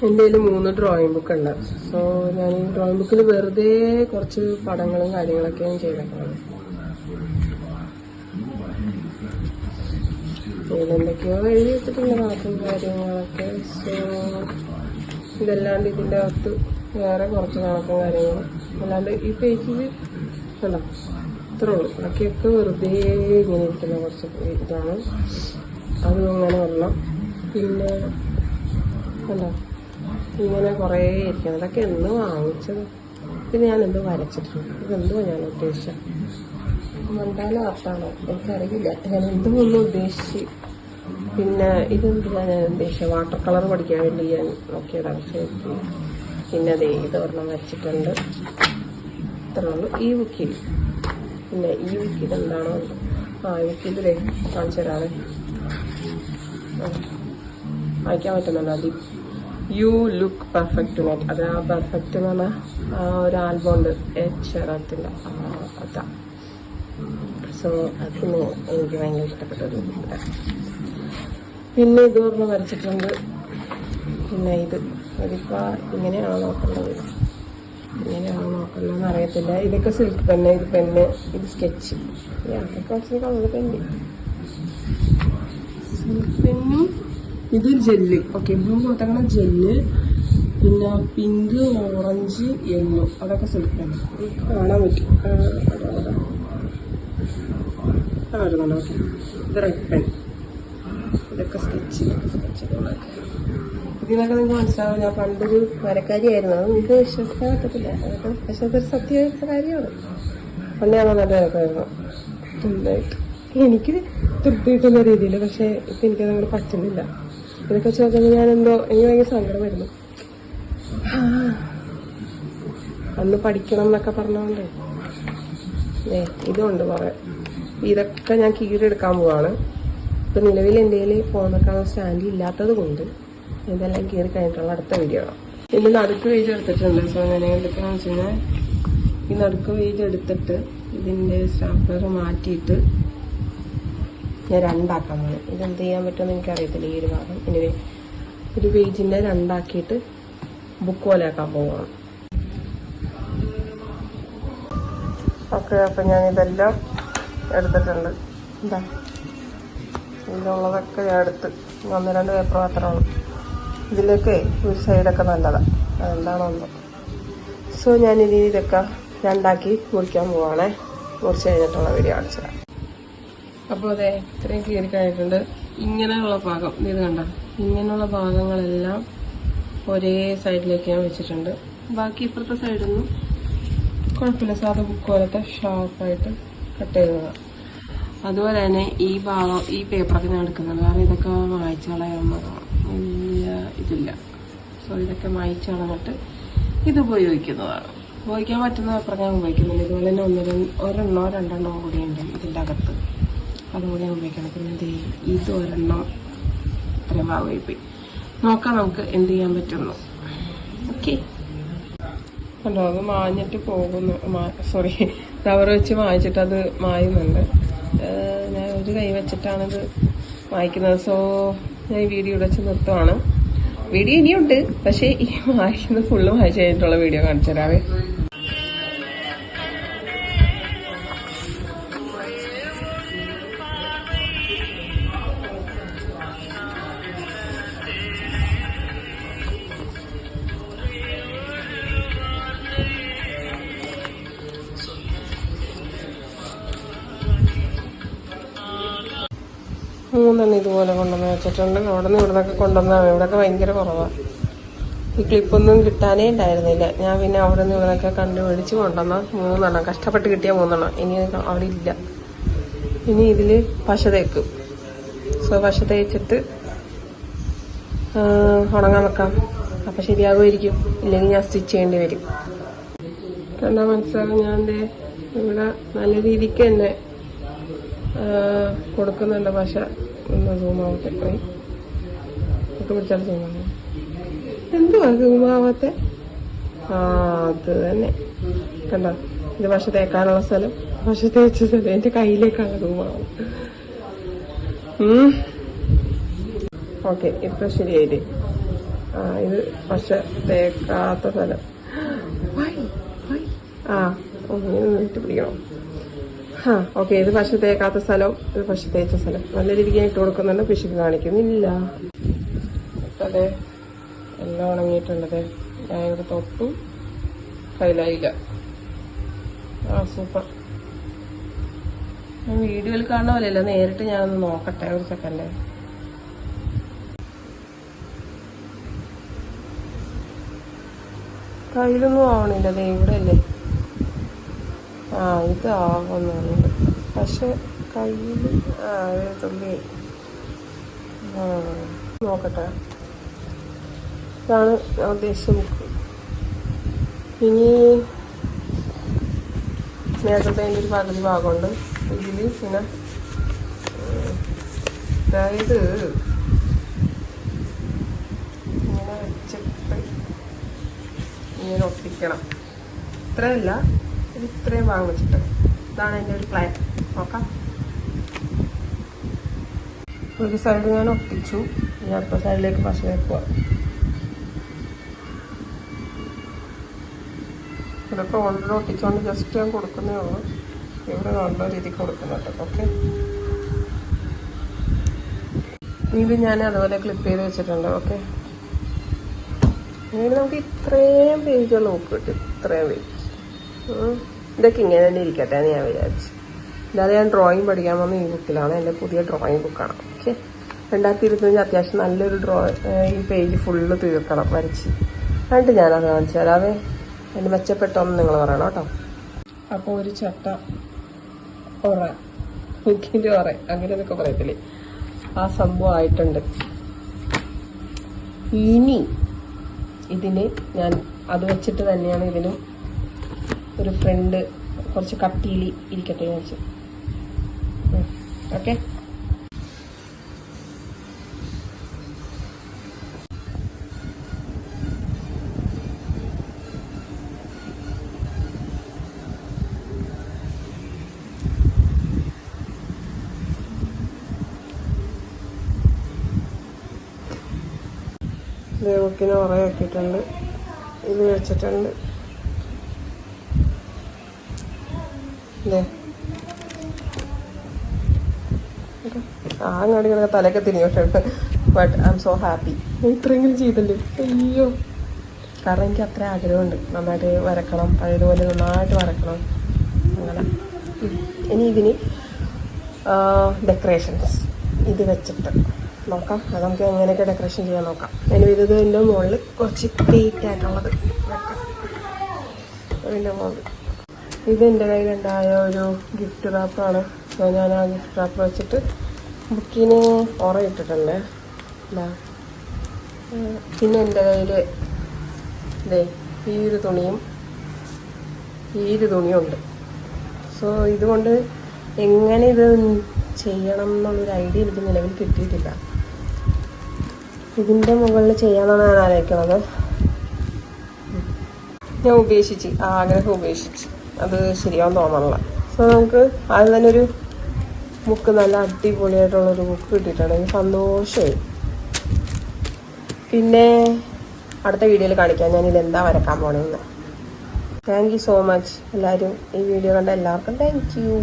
എൻ്റെ കയ്യിൽ 3 drawing book ഉണ്ട്. സോ ഞാൻ ഈ ഡ്രോയിങ് ബുക്കിൽ വെറുതെ കുറച്ച് പടങ്ങളും കാര്യങ്ങളൊക്കെയാണ് ചെയ്തിട്ടുള്ളത്. ഇതിലെന്തൊക്കെയോ എഴുതി വെച്ചിട്ടുണ്ട് കണക്കും കാര്യങ്ങളൊക്കെ. സോ ഇതല്ലാണ്ട് ഇതിൻ്റെ അകത്ത് വേറെ കുറച്ച് കണക്കും കാര്യങ്ങളും അല്ലാണ്ട് ഈ പേജിൽ കണ്ടോ ഇത്രേ ഉള്ളൂ. ബാക്കിയൊക്കെ വെറുതെ ഇങ്ങനെ ഇരിക്കുന്ന കുറച്ച് ഇതാണ്. അതും അങ്ങനെ വരണം. പിന്നെ കണ്ടോ ഇങ്ങനെ കുറേ ഇരിക്കണം. ഇതൊക്കെ എന്ന് വാങ്ങിച്ചത്. പിന്നെ ഞാൻ എന്തോ വരച്ചിട്ടുണ്ട്. ഇതെന്തോ ഞാൻ ഉദ്ദേശിച്ചത് മണ്ടാല ആർട്ടാണോ എനിക്കറിയില്ല. ഞാൻ എന്തുകൊണ്ടും ഉദ്ദേശിച്ച്. പിന്നെ ഇതെന്തിനാ ഞാൻ ഉദ്ദേശിച്ചത് വാട്ടർ കളർ പഠിക്കാൻ വേണ്ടി ഞാൻ നോക്കിയതാണ്. പിന്നെ അതെ ഇതൊരെണ്ണം വരച്ചിട്ടുണ്ട്. ഇത്രേ ഉള്ളൂ ഈ ബുക്കിൽ. പിന്നെ ഈ ബുക്കിൽ എന്താണോ ഈ ബുക്കിൽ കാണിച്ചു തരാതെ വായിക്കാൻ പറ്റുന്നുണ്ട്. അത് യു ലുക്ക് പെർഫെക്റ്റ് നോട്ട്. അത് ആ പെർഫെക്റ്റ് എന്ന് പറഞ്ഞാൽ ഒരു ആൽബം ഉണ്ട് എച്ചറത്തിൻ്റെ അതാ. സോ അതിന് എനിക്ക് ഭയങ്കര ഇഷ്ടപ്പെട്ടൊരു ബുക്ക്. പിന്നെ ഇത് പറഞ്ഞ് വരച്ചിട്ടുണ്ട്. പിന്നെ ഇതിപ്പോൾ ഇങ്ങനെയാണോ നോക്കേണ്ടത് ഇങ്ങനെയാണോ നോക്കേണ്ടതെന്ന് അറിയത്തില്ല. ഇതൊക്കെ സിൽക്ക് പെന്ന്, ഇത് പെന്ന്, ഇത് സ്കെച്ച്. അതൊക്കെ കുറച്ച് കളർ പെന്ന്, സിൽക്ക് പെന്നും ഇതൊരു ജെല്ല്. ഓക്കെ ബ്ലൂ കൊടുത്തേക്കണ ജെല്ല്. പിന്നെ പിങ്ക്, ഓറഞ്ച്, യെല്ലോ അതൊക്കെ സിൽക്ക് പെന്ന്. കാണാൻ പറ്റും. കാണുന്നുണ്ടോ? ഓക്കെ ഇത് റെഡ് പെൻ. ഇതൊക്കെ സ്കെച്ചുകളൊക്കെ. ഇതിനൊക്കെ നിങ്ങൾക്ക് മനസ്സിലാവും ഞാൻ പണ്ടൊരു വരക്കാരിയായിരുന്നു. അത് നിങ്ങൾക്ക് വിശ്വസിക്കാൻ പറ്റത്തില്ല. അതൊക്കെ പക്ഷെ അതൊരു സത്യമായിട്ടുള്ള കാര്യമാണ്. പണ്ട് ഞാൻ നല്ല വരക്കായിരുന്നു നന്നായിട്ട്. എനിക്ക് തൃപ്തി കിട്ടുന്ന രീതിയിൽ. പക്ഷെ ഇപ്പം എനിക്കത് അങ്ങോട്ട് പറ്റുന്നില്ല. ഇതൊക്കെ വെച്ച് നോക്കുമ്പോൾ ഞാനെന്തോ എനിക്ക് ഭയങ്കര സങ്കടം വരുന്നു. അന്ന് പഠിക്കണം എന്നൊക്കെ പറഞ്ഞോണ്ട് ഇതുണ്ട് കുറെ. ഇതൊക്കെ ഞാൻ കീറിയെടുക്കാൻ പോവാണ്. ഇപ്പം നിലവിൽ എൻ്റെ കയ്യിൽ ഫോൺ വെക്കാനുള്ള സ്റ്റാൻഡ് ഇല്ലാത്തത് കൊണ്ട് ഇതെല്ലാം കീറി കഴിഞ്ഞിട്ടുള്ള അടുത്ത വീഡിയോ ആണ്. ഇനി നടുക്ക് പേജ് എടുത്തിട്ടുണ്ട്. സോ ഞാൻ എന്തൊക്കെയാണെന്ന് വെച്ച് കഴിഞ്ഞാൽ ഈ നടുക്ക് പേജ് എടുത്തിട്ട് ഇതിൻ്റെ സ്റ്റാപ്ലർ മാറ്റിയിട്ട് ഞാൻ രണ്ടാക്കാൻ പോകും. ഇതെന്ത് ചെയ്യാൻ പറ്റുമെന്ന് എനിക്കറിയത്തില്ല. ഈ ഒരു ഭാഗം ഇനി ഒരു പേജിൻ്റെ രണ്ടാക്കിയിട്ട് ബുക്ക് പോലെ ആക്കാൻ പോവുകയാണ്. ഓക്കെ അപ്പം ഞാനിതെല്ലാം എടുത്തിട്ടുണ്ട്. എന്താ ഇതിലുള്ളതൊക്കെ ഞാൻ എടുത്ത് 1-2 പേപ്പർ മാത്രമാണ്. ഇതിലേക്ക് ഒരു സൈഡൊക്കെ നല്ലതാണ്. അതെന്താണോ. സോ ഞാനിനി ഇതൊക്കെ രണ്ടാക്കി മുറിക്കാൻ പോവാണേ. മുറിച്ച് കഴിഞ്ഞിട്ടുള്ള വീഡിയോ കാണിച്ചതാണ്. അപ്പോൾ അതെ ഇത്രയും കീറി കഴിഞ്ഞിട്ടുണ്ട്. ഇങ്ങനെയുള്ള ഭാഗം ഇത് കണ്ട ഇങ്ങനെയുള്ള ഭാഗങ്ങളെല്ലാം ഒരേ സൈഡിലേക്ക് ഞാൻ വെച്ചിട്ടുണ്ട്. ബാക്കി ഇപ്പുറത്തെ സൈഡൊന്നും കുഴപ്പമില്ല. സാധാ ബുക്ക് പോലത്തെ ഷാർപ്പായിട്ട് കട്ട് ചെയ്തതാണ്. അതുപോലെ തന്നെ ഈ ഭാഗം ഈ പേപ്പറൊക്കെ ഞാൻ എടുക്കുന്നുണ്ട്. കാരണം ഇതൊക്കെ മായ്ച്ച് കളയാവുന്നതാണ്. വലിയ ഇതില്ല. സോ ഇതൊക്കെ മായ്ച്ച് കളഞ്ഞിട്ട് ഇത് ഉപയോഗിക്കുന്നതാണ്. ഉപയോഗിക്കാൻ പറ്റുന്ന പേപ്പർ ഞാൻ ഉപയോഗിക്കുന്നുണ്ട്. ഇതുപോലെ തന്നെ 1-2 കൂടി ഉണ്ട് ഇതിൻ്റെ അകത്ത്. അതുകൂടി ഞാൻ ഉപയോഗിക്കണം. പിന്നെ ഇത് ഒരെണ്ണം ഇത്രയും ഭാഗമായി പോയി. നോക്കാം നമുക്ക് എന്ത് ചെയ്യാൻ പറ്റുന്നു. ഓക്കെ കണ്ടോ അത് മാഞ്ഞിട്ട് പോകുന്നു. സോറി റബ്ബർ വെച്ച് മായ്ച്ചിട്ട് അത് മായുന്നുണ്ട്. ഞാൻ ഒരു കൈ വെച്ചിട്ടാണിത് മായ്ക്കുന്നത്. സോ ഞാൻ ഈ വീഡിയോ ഇവിടെ വെച്ച് നിർത്തുവാണ്. വീഡിയോ ഇനിയുണ്ട്. പക്ഷേ ഈ മായ്ക്കുന്നത് ഫുള്ള് മായ്ച്ച് കഴിഞ്ഞിട്ടുള്ള വീഡിയോ കാണിച്ചു തരാവേ. മൂന്നെണ്ണം ഇതുപോലെ കൊണ്ടുവന്ന് വെച്ചിട്ടുണ്ട്. അവിടെ നിന്ന് ഇവിടുന്നൊക്കെ കൊണ്ടുവന്നാണ്. ഇവിടെയൊക്കെ ഭയങ്കര കുറവാണ്. ഈ ക്ലിപ്പൊന്നും കിട്ടാനേ ഉണ്ടായിരുന്നില്ല. ഞാൻ പിന്നെ അവിടെ നിന്ന് ഇവിടെയൊക്കെ കണ്ടുപിടിച്ച് കൊണ്ടുവന്ന 3 കഷ്ടപ്പെട്ട് കിട്ടിയ 3. ഇനി അവിടെ ഇല്ല. ഇനി ഇതിൽ പശ തേക്കും. സോ പശ തേച്ചിട്ട് ഉണങ്ങാൻ വെക്കാം. അപ്പം ശരിയാകുമായിരിക്കും. ഇല്ലെങ്കിൽ ഞാൻ സ്റ്റിച്ച് ചെയ്യേണ്ടി വരും. കണ്ടാൽ മനസ്സിലാകും. ഞാൻ ഇവിടെ നല്ല രീതിക്ക് തന്നെ കൊടുക്കുന്നുണ്ട്. പശ ഒന്ന് സൂമാവത്തെ പോയി ഒക്കെ പിടിച്ചാൽ സൂമാവും. എന്തുവാ സൂമാവത്തെ? അത് തന്നെ കണ്ടോ. ഇത് പശ തേക്കാനുള്ള സ്ഥലം, പശ തേച്ച സ്ഥലം എൻ്റെ കയ്യിലേക്കാണ് സൂമാവും. ഓക്കെ, ഇപ്പൊ ശരിയായില്ലേ? ഇത് പക്ഷെ തേക്കാത്ത സ്ഥലം. ഇട്ട് പിടിക്കണം. ഓക്കെ, ഇത് പക്ഷെ തേക്കാത്ത സ്ഥലം, ഇത് പക്ഷെ തേച്ച സ്ഥലം. നല്ല രീതിക്ക് ഇട്ട് കൊടുക്കുന്നുണ്ട്, പിശുക്ക് കാണിക്കുന്നില്ല. അതെ, എല്ലാം ഉണങ്ങിയിട്ടുണ്ടത്. ഞാൻ ഇവിടെ തൊട്ടു, കയ്യിലായില്ല. സൂപ്പർ. ഞാൻ വീഡിയോയിൽ കാണുന്ന പോലെയല്ല, നേരിട്ട് ഞാനൊന്ന് നോക്കട്ടെ ഒരു സെക്കൻഡ്. കയ്യിലൊന്നും ആവണില്ല, ദേ ഇവിടെ അല്ലേ. ഇത് ആവുന്നുണ്ട്, പക്ഷെ കയ്യിൽ തുള്ളി. നോക്കട്ടെ, ഇതാണ് ഞാൻ ഉദ്ദേശിച്ച ബുക്ക്. ഇനി നേരത്തെ അതിൻ്റെ ഒരു പകുതി ഭാഗമുണ്ട് ഇതിൽ. പിന്നെ അതായത് ഇങ്ങനെ വെച്ചിട്ട് ഇങ്ങനെ ഒട്ടിക്കണം. ഇത്രയല്ല, ഇത്രയും ഭാഗം വെച്ചിട്ട്. ഇതാണ് എൻ്റെ ഒരു പ്ലാൻ. നോക്കാം. ഒരു സൈഡ് ഞാൻ ഒട്ടിച്ചു, ഇനി അടുത്ത സൈഡിലേക്ക് പശ വെക്കുക. ഇതൊക്കെ ഓൾറെഡി ഒട്ടിച്ചുകൊണ്ട് ജസ്റ്റ് ഞാൻ കൊടുക്കുന്നേ ഉള്ളൂ. ഇവിടെ നല്ല രീതിക്ക് കൊടുക്കുന്നുണ്ട്. ഓക്കെ, ഇത് ഞാൻ അതുപോലെ ക്ലിപ്പ് ചെയ്ത് വെച്ചിട്ടുണ്ട്. ഓക്കെ, ഇങ്ങനെ നമുക്ക് ഇത്രയും പേജുകൾ നോക്കിയിട്ട് ഇത്രയും പേജ് ഇതൊക്കെ ഇങ്ങനെ തന്നെ ഇരിക്കട്ടെ എന്ന് ഞാൻ വിചാരിച്ചു. അല്ലാതെ ഞാൻ ഡ്രോയിങ് പഠിക്കാൻ വന്ന ഈ ബുക്കിലാണ്. എൻ്റെ പുതിയ ഡ്രോയിങ് ബുക്കാണ്. ഓക്കെ, 2025 അത്യാവശ്യം നല്ലൊരു ഈ പേജ് ഫുള്ള് തീർക്കണം വരച്ച്. എന്നിട്ട് ഞാനത് കാണിച്ചു തരാവേ. അതിന് മെച്ചപ്പെട്ടൊന്ന് നിങ്ങൾ പറയണം കേട്ടോ. അപ്പോൾ ഒരു ചട്ട ഒറ, ബുക്കിൻ്റെ ഒറ, അങ്ങനെ എന്നൊക്കെ പറയത്തില്ലേ, ആ സംഭവം ആയിട്ടുണ്ട്. ഇനി ഇതിന് ഞാൻ അത് വെച്ചിട്ട് തന്നെയാണ് ഇതിനും ഒരു ഫ്രണ്ട് കുറച്ച് കട്ടിയിൽ ഇരിക്കട്ടെ എന്ന് വെച്ചു. ഓക്കെ, ബുക്കിന് ഉറയാക്കിയിട്ടുണ്ട്. ഇത് വെച്ചിട്ടുണ്ട്. അങ്ങാടി കിടക്കുക തലയൊക്കെ തിരിഞ്ഞിട്ടുണ്ട്. But I am so happy ഇത്രയെങ്കിലും ചെയ്തല്ലേ. അയ്യോ, കാരണം എനിക്ക് അത്ര ആഗ്രഹമുണ്ട് നന്നായിട്ട് വരക്കണം, പഴയതുപോലെ നന്നായിട്ട് വരക്കണം. അങ്ങനെ ഇനി ഇതിന് ഡെക്കറേഷൻസ് ഇത് വെച്ചിട്ട് നോക്കാം. അത് നമുക്ക് എങ്ങനെയൊക്കെ ഡെക്കറേഷൻ ചെയ്യാൻ നോക്കാം. അതിന് ഇതിൻ്റെ മുകളിൽ കുറച്ച് പെയിൻ്റ് ആയിട്ടുള്ളത് വെക്കാം. അതിൻ്റെ മുകളിൽ ഇത് എൻ്റെ കയ്യിലുണ്ടായ ഒരു ഗിഫ്റ്റ് റാപ്പാണ്. ഞാൻ ആ ഗിഫ്റ്റ് റാപ്പ് വെച്ചിട്ട് ബുക്കിന് ഉറയിട്ടിട്ടുണ്ട്. പിന്നെ എൻ്റെ കയ്യിൽ ഇതേ ഈ ഒരു തുണിയും ഉണ്ട്. സോ ഇതുകൊണ്ട് എങ്ങനെ ഇത് ചെയ്യണം എന്നുള്ളൊരു ഐഡിയ എനിക്ക് നിലവിൽ കിട്ടിയിട്ടില്ല. ഇതിൻ്റെ മുകളിൽ ചെയ്യാനാണ് ഞാൻ ആലോചിക്കുന്നത്. ഞാൻ ഉപേക്ഷിച്ച്, ആഗ്രഹം ഉപേക്ഷിച്ച്, അത് ശരിയാവും തോന്നണില്ല. സോ നമുക്ക് അത് തന്നെ ഒരു ബുക്ക്, നല്ല അടിപൊളിയായിട്ടുള്ളൊരു ബുക്ക് കിട്ടിയിട്ടാണ് എനിക്ക് സന്തോഷമായി. പിന്നെ അടുത്ത വീഡിയോയിൽ കാണിക്കാം ഞാനിത് എന്താ വരക്കാൻ പോണെന്ന്. താങ്ക് യു സോ മച്ച് എല്ലാവരും. ഈ വീഡിയോ കണ്ട എല്ലാവർക്കും താങ്ക് യു.